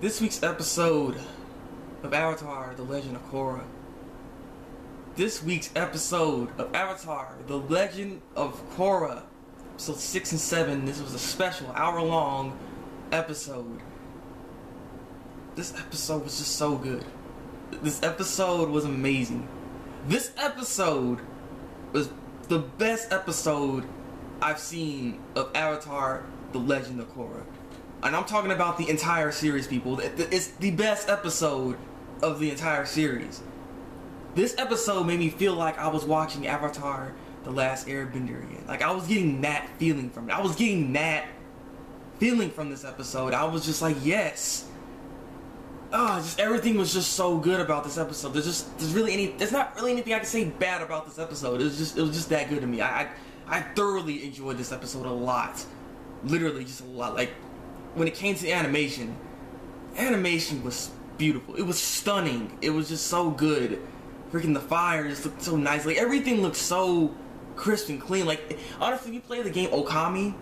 This week's episode of Avatar, The Legend of Korra. This week's episode of Avatar, The Legend of Korra. Episode 6 and 7. This was a special hour-long episode. This episode was just so good. This episode was amazing. This episode was the best episode I've seen of Avatar, The Legend of Korra. And I'm talking about the entire series, people. It's the best episode of the entire series. This episode made me feel like I was watching Avatar, The Last Airbender again. Like, I was getting that feeling from it. I was getting that feeling from this episode. I was just like, yes. Just everything was just so good about this episode. There's not really anything I can say bad about this episode. It was just that good to me. I thoroughly enjoyed this episode a lot. Literally just a lot. Like, when it came to the animation was beautiful. It was stunning. It was just so good. Freaking the fire just looked so nice. Like, everything looked so crisp and clean. Like, honestly, if you play the game Okami,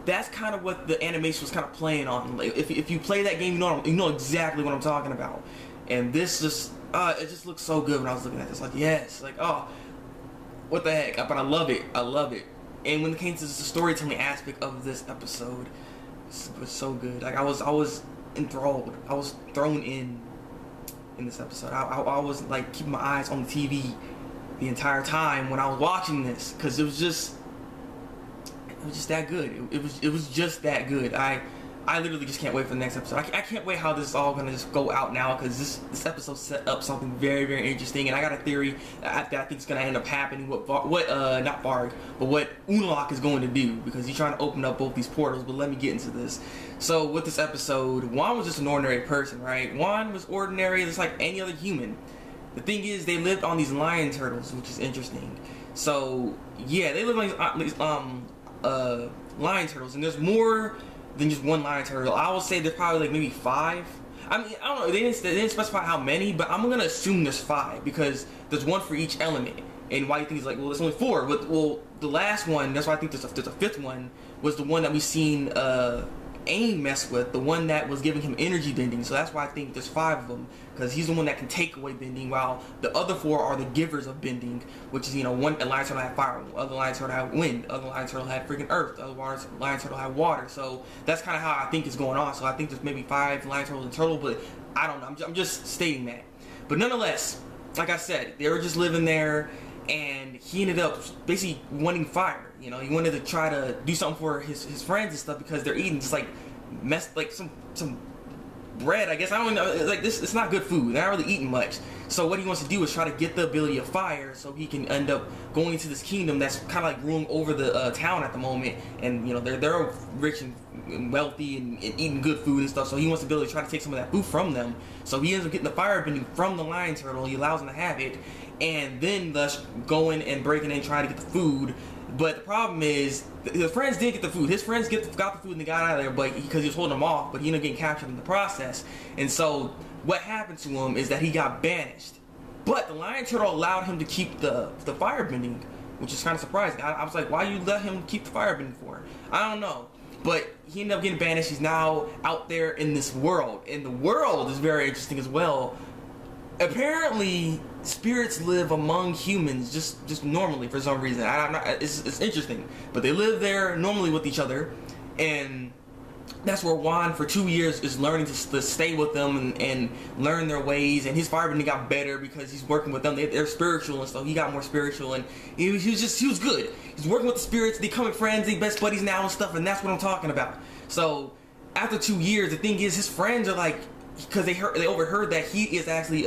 that's kind of what the animation was kind of playing on. Like, if you play that game, you know exactly what I'm talking about. And this just, it just looked so good when I was looking at this. Like, yes, like, oh, what the heck? But I love it. I love it. And when it came to the storytelling aspect of this episode, it was so good. Like, I was enthralled. I was thrown in this episode. I was like keeping my eyes on the TV the entire time when I was watching this, because it was just that good. It was just that good. I literally just can't wait for the next episode. I can't wait how this is all gonna just go out now, because this episode set up something very, very interesting, and I got a theory that I think is gonna end up happening. What not Varrick, but what Unalaq is going to do, because he's trying to open up both these portals. But let me get into this. So with this episode, Juan was just an ordinary person, right? Juan was ordinary, just like any other human. The thing is, they lived on these lion turtles, which is interesting. So yeah, they live on these lion turtles, and there's more than just one lion turtle. I would say there's probably like maybe 5. I mean, I don't know. They didn't specify how many, but I'm gonna assume there's 5 because there's one for each element. And why you think it's like, well, there's only 4. But well, the last one, that's why I think there's a 5th one, was the one that we seen Aang mess with, the one that was giving him energy bending. So that's why I think there's 5 of them, because he's the one that can take away bending, while the other 4 are the givers of bending, which is, you know, a lion turtle had fire, other lion turtle had wind, other lion turtle had freaking earth, other lion turtle had water. So that's kind of how I think it's going on. So I think there's maybe 5 lion turtles in total, but I don't know. I'm just stating that. But nonetheless, like I said, they were just living there, and he ended up basically wanting fire. You know, he wanted to try to do something for his friends and stuff, because they're eating just like some bread, I guess. I don't know. Like, this, it's not good food. They're not really eating much. So what he wants to do is try to get the ability of fire, so he can end up going into this kingdom that's kind of like ruling over the town at the moment. And you know, they're rich and wealthy and eating good food and stuff. So he wants the ability to try to take some of that food from them. So he ends up getting the fire bending from the lion turtle. He allows him to have it, and then thus going and breaking in, trying to get the food. But the problem is, the friends did get the food. His friends got the food and they got out of there, but because he was holding them off, but he ended up getting captured in the process. And so what happened to him is that he got banished. But the lion turtle allowed him to keep the firebending, which is kind of surprising. I was like, why you let him keep the firebending for? I don't know. But he ended up getting banished. He's now out there in this world. And the world is very interesting as well. Apparently, spirits live among humans just normally for some reason. It's interesting, but they live there normally with each other, and that's where Juan for 2 years is learning to stay with them and learn their ways. And his firebending got better because he's working with them. They're spiritual and stuff. He got more spiritual, and he was good. He's working with the spirits. They becoming friends. They best buddies now and stuff. And that's what I'm talking about. So after 2 years, the thing is, his friends are like, because they overheard that he is actually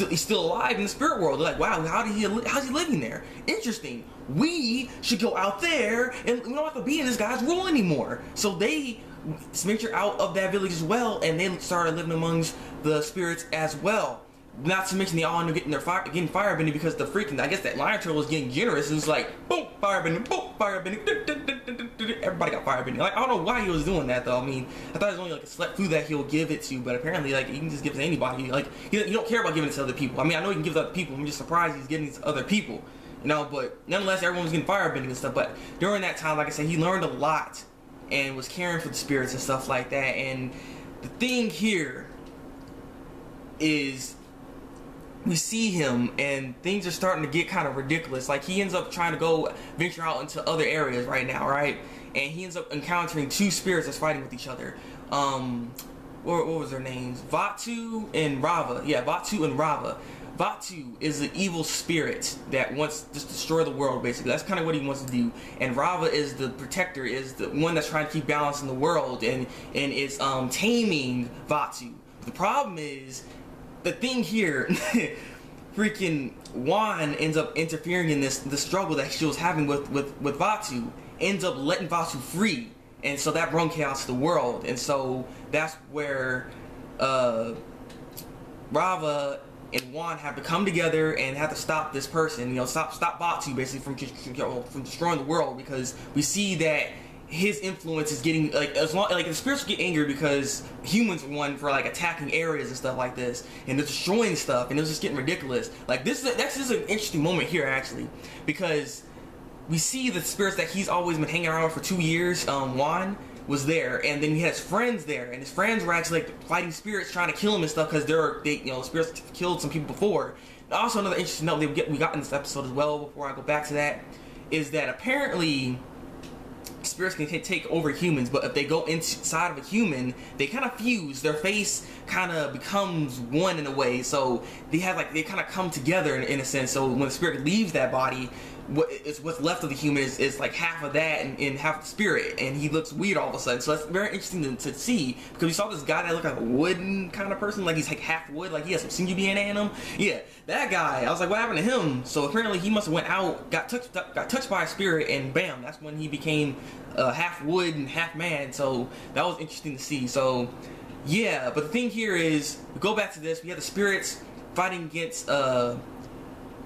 he's still alive in the spirit world. They're like, wow, how's he living there? Interesting. We should go out there, and we don't have to be in this guy's rule anymore. So they venture out of that village as well, and they started living amongst the spirits as well. Not to mention they all ended up getting firebending, because the freaking, I guess that lion turtle was getting generous. It was like, boom, firebending, boom, firebending. Everybody got firebending. Like, I don't know why he was doing that though. I mean, I thought it was only like a select few that he'll give it to, but apparently, like, he can just give it to anybody. Like, you don't care about giving it to other people. I mean, I know he can give it to other people. I'm just surprised he's giving it to other people. You know, but nonetheless, everyone was getting firebending and stuff. But during that time, like I said, he learned a lot and was caring for the spirits and stuff like that. And the thing here is we see him and things are starting to get kind of ridiculous. Like, he ends up trying to go venture out into other areas right now, right? And he ends up encountering two spirits that's fighting with each other. What was their names? Vaatu and Rava. Yeah, Vaatu and Rava. Vaatu is an evil spirit that wants to just destroy the world, basically. That's kind of what he wants to do. And Rava is the protector, is the one that's trying to keep balance in the world and is taming Vaatu. The problem is, the thing here, freaking Wan ends up interfering in the struggle that she was having with Vaatu, ends up letting Vaatu free, and so that brought chaos to the world. And so that's where Rava and Wan have to come together and have to stop this person, you know, stop Vaatu basically from destroying the world, because we see that his influence is getting, like, as long, like, the spirits get angry because humans won for, like, attacking areas and stuff like this, and they're destroying stuff, and it was just getting ridiculous. Like, that's just an interesting moment here, actually, because we see the spirits that he's always been hanging around with for 2 years. Wan was there, and then he had his friends there, and his friends were actually, like, fighting spirits trying to kill him and stuff, because you know, spirits killed some people before. Also, another interesting note we got in this episode as well, before I go back to that, is that apparently spirits can take over humans, but if they go inside of a human, they kind of fuse. Their face kind of becomes one in a way, so they kind of come together in a sense. So when the spirit leaves that body, what's left of the human is like half of that and half the spirit, and he looks weird all of a sudden. So that's very interesting to see, because we saw this guy that looked like a wooden kind of person, like he's like half wood, like he has some sinew in him. Yeah, that guy. I was like, what happened to him? So apparently he must have went out, got touched by a spirit, and bam, that's when he became half wood and half man. So that was interesting to see. So yeah, but the thing here is, we go back to this, we have the spirits fighting against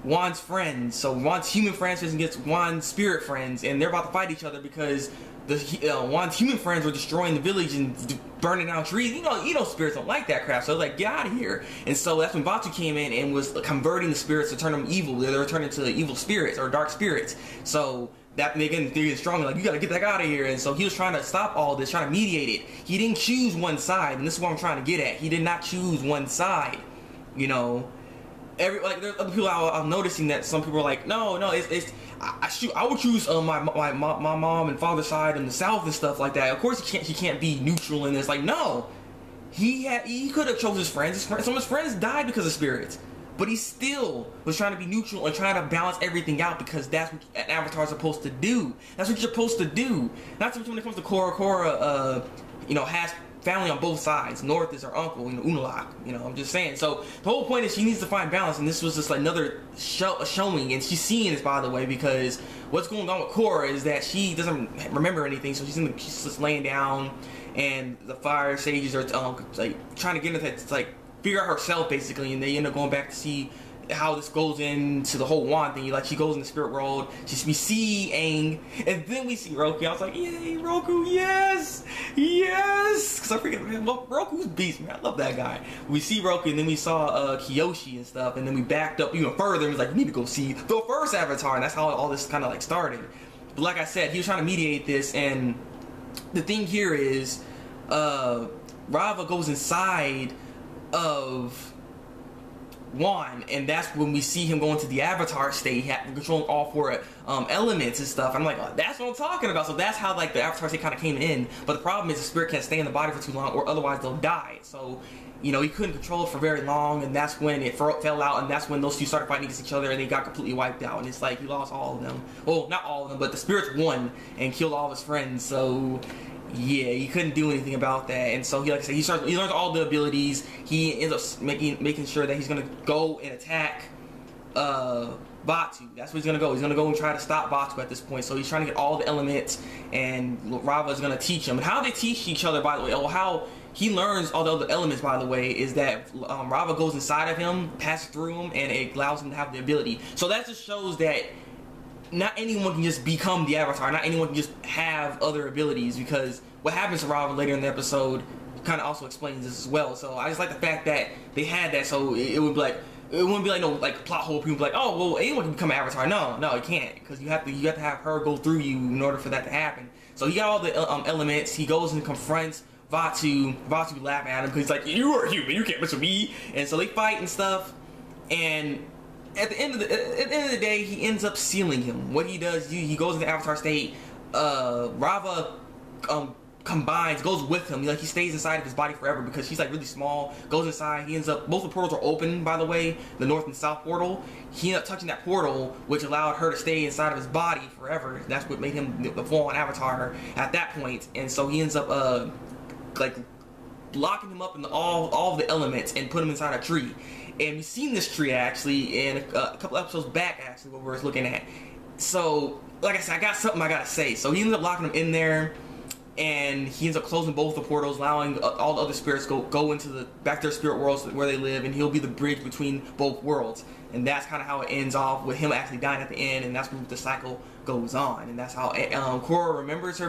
Wan's friends. So Wan's human friends against Wan's spirit friends, and they're about to fight each other because Wan's human friends were destroying the village and burning down trees. You know, spirits don't like that crap. So they're like, get out of here. And so that's when Vaatu came in and was converting the spirits to turn them evil. They were turning into evil spirits or dark spirits. So that they're getting stronger. Like, you gotta get that guy out of here. And so he was trying to stop all this, trying to mediate it. He didn't choose one side, and this is what I'm trying to get at. He did not choose one side. You know. There's other people I'm noticing that some people are like, no, I would choose my mom and father's side in the South and stuff like that. Of course he can't be neutral in this. Like, no, he could have chose his friends. Some of his friends died because of spirits, but he still was trying to be neutral and trying to balance everything out, because that's what an avatar is supposed to do. That's what you're supposed to do. Not so much when it comes to Korra, has family on both sides. North is her uncle, Unalaq. I'm just saying. So the whole point is she needs to find balance, and this was just like another showing, and she's seeing this, by the way, because what's going on with Korra is that she doesn't remember anything, so she's just laying down, and the fire sages are like trying to get into that, like figure out herself basically, and they end up going back to see how this goes into the whole Wan thing. Like, she goes in the spirit world, we see Aang, and then we see Roku. I was like, yay, Roku, yes, because I freaking love Roku's beast, man. I love that guy. We see Roku, and then we saw Kyoshi and stuff, and then we backed up even further and was like, you need to go see the first Avatar, and that's how all this kind of like started. But like I said, he was trying to mediate this, and the thing here is, Rava goes inside of Wan, and that's when we see him going to the Avatar state, controlling all four elements and stuff. I'm like, oh, that's what I'm talking about. So that's how like the Avatar state kind of came in. But the problem is the spirit can't stay in the body for too long, or otherwise they'll die. So he couldn't control it for very long, and that's when it fell out, and that's when those two started fighting against each other, and they got completely wiped out. And it's like he lost all of them. Well, not all of them, but the spirits won and killed all of his friends. So yeah, he couldn't do anything about that, and so he learns all the abilities. He ends up making sure that he's gonna go and attack Vaatu. That's where he's gonna go. He's gonna go and try to stop Vaatu at this point. So he's trying to get all the elements, and Rava is gonna teach him. And how they teach each other, by the way, or how he learns all the other elements, by the way, is that Rava goes inside of him, passes through him, and it allows him to have the ability. So that just shows that not anyone can just become the Avatar. Not anyone can just have other abilities, because what happens to Rava later in the episode kind of also explains this as well. So I just like the fact that they had that, so it would be like, it wouldn't be like no like plot hole. People be like, oh well, anyone can become an Avatar. No, it can't, because you have to have her go through you in order for that to happen. So he got all the elements. He goes and confronts Vaatu laughing at him because he's like, you are human, you can't mess with me. And so they fight and stuff. And at the end of the day, he ends up sealing him. What he does, he goes into Avatar state. Rava goes with him. He stays inside of his body forever because he's like really small. Goes inside. He ends up. Both the portals are open, by the way, the north and south portal. He ended up touching that portal, which allowed her to stay inside of his body forever. That's what made him the full-on Avatar at that point. And so he ends up like locking him up in all of the elements and put him inside a tree. And we've seen this tree actually in a couple episodes back, actually, what we're looking at. So, like I said, I got something I gotta say. So he ends up locking him in there, and he ends up closing both the portals, allowing all the other spirits go into back to their spirit worlds where they live, and he'll be the bridge between both worlds. And that's kind of how it ends off with him actually dying at the end, and that's when the cycle goes on. And that's how Korra remembers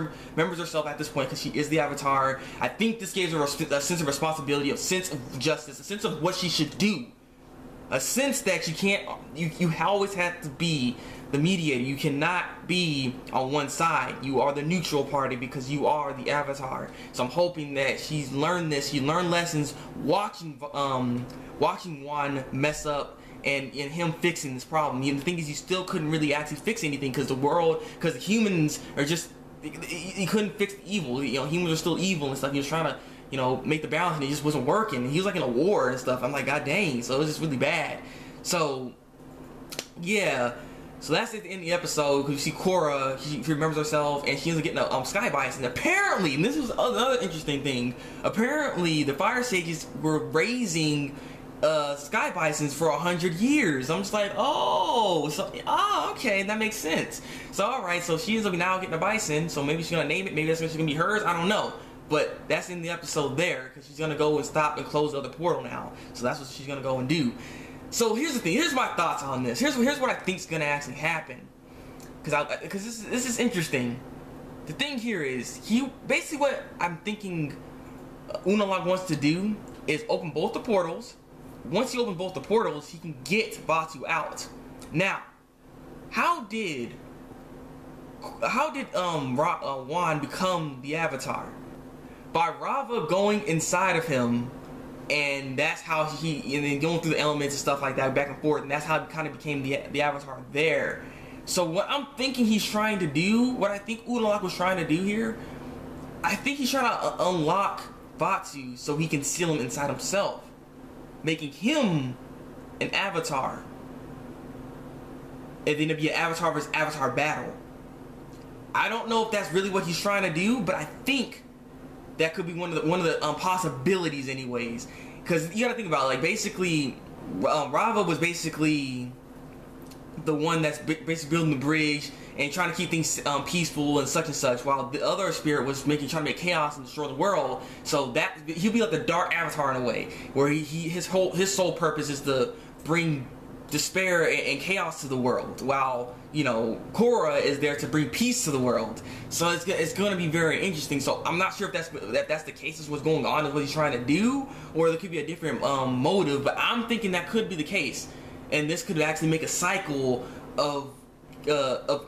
herself at this point, because she is the Avatar. I think this gives her a sense of responsibility, a sense of justice, a sense of what she should do. A sense that you always have to be the mediator. You cannot be on one side. You are the neutral party because you are the Avatar. So I'm hoping that she's learned this. She learned lessons watching Wan mess up and him fixing this problem. And the thing is, you still couldn't really actually fix anything because the humans are just, he couldn't fix the evil. Humans are still evil and stuff. He was trying to make the balance, and it just wasn't working. He was like in a war and stuff. I'm like, god dang. So it was just really bad. So yeah, so that's at the end of the episode, because you see Korra, she remembers herself, and she ends up getting a sky bison. Apparently, and this was another interesting thing, apparently the fire sages were raising sky bisons for 100 years. I'm just like, okay, that makes sense. So alright, so she ends up now getting a bison, so maybe she's gonna name it, maybe that's gonna be hers, I don't know. But that's in the episode there, because she's going to go and stop and close the other portal now. So that's what she's going to go and do. So here's the thing. Here's my thoughts on this. Here's what I think is going to actually happen. Because this is interesting. The thing here is, basically what I'm thinking Unalaq wants to do is open both the portals. Once he opens both the portals, he can get Vaatu out. Now, how did Wan become the Avatar? By Rava going inside of him, and that's how and then going through the elements and stuff like that, back and forth, and that's how he kind of became the Avatar there. So what I'm thinking he's trying to do, what I think Unalaq was trying to do here, I think he's trying to unlock Vaatu so he can seal him inside himself, making him an Avatar, and then it'll be an Avatar versus Avatar battle. I don't know if that's really what he's trying to do, but I think that could be one of the possibilities, anyways. Because you got to think about it, like, basically, Rava was basically the one that's basically building the bridge and trying to keep things peaceful and such, while the other spirit was trying to make chaos and destroy the world. So that he'll be like the dark Avatar in a way, where his sole purpose is to bring despair and chaos to the world, while Korra is there to bring peace to the world. So it's going to be very interesting. So I'm not sure if that's the case, is what's going on, is what he's trying to do, or there could be a different motive. But I'm thinking that could be the case, and this could actually make a cycle of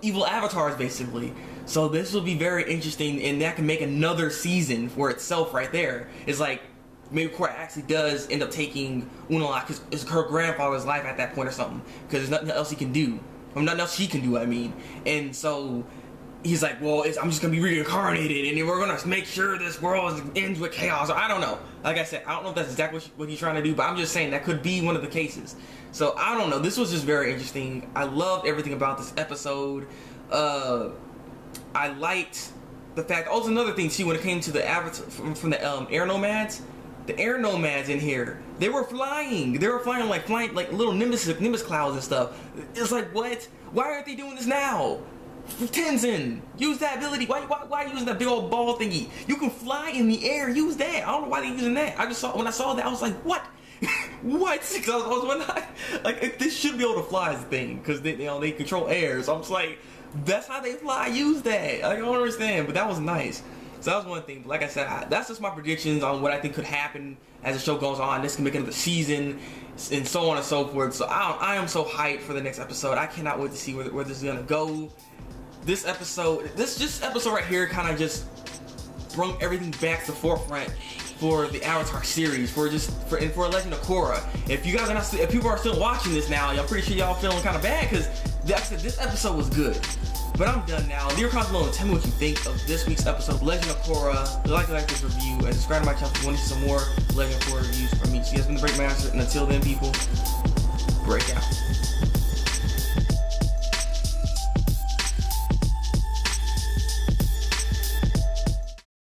evil avatars, basically. So this will be very interesting, and that can make another season for itself right there. It's like, maybe Korra actually does end up taking Unalaq, because it's her grandfather's life at that point or something, because there's nothing else he can do. Or nothing else she can do, I mean. And so he's like, well, I'm just going to be reincarnated, and we're going to make sure this world ends with chaos. Or I don't know. Like I said, I don't know if that's exactly what he's trying to do, but I'm just saying that could be one of the cases. So I don't know. This was just very interesting. I loved everything about this episode. I liked the fact, also another thing too, when it came to the Avatar from the air nomads. The air nomads in here, they were flying. They were flying like little nimbus clouds and stuff. It's like, what? Why aren't they doing this now? Tenzin, use that ability. Why are you using that big old ball thingy? You can fly in the air. Use that. I don't know why they're using that. When I saw that, I was like, what? What? Because I was wondering, like, they should be able to fly as a thing, because they control air. So I'm just like, that's how they fly. Use that. I don't understand, but that was nice. So that was one thing. But like I said, that's just my predictions on what I think could happen as the show goes on. This can make another season, and so on and so forth. So I am so hyped for the next episode. I cannot wait to see where this is gonna go. This episode right here kind of just brought everything back to the forefront for the Avatar series, for Legend of Korra. If you guys are not, if people are still watching this now, I'm pretty sure y'all feeling kind of bad because this episode was good. But I'm done now. Leave your comments below and tell me what you think of this week's episode of Legend of Korra. Like this review and subscribe to my channel if you want to see some more Legend of Korra reviews from me. So you guys been the Break Master, and until then, people.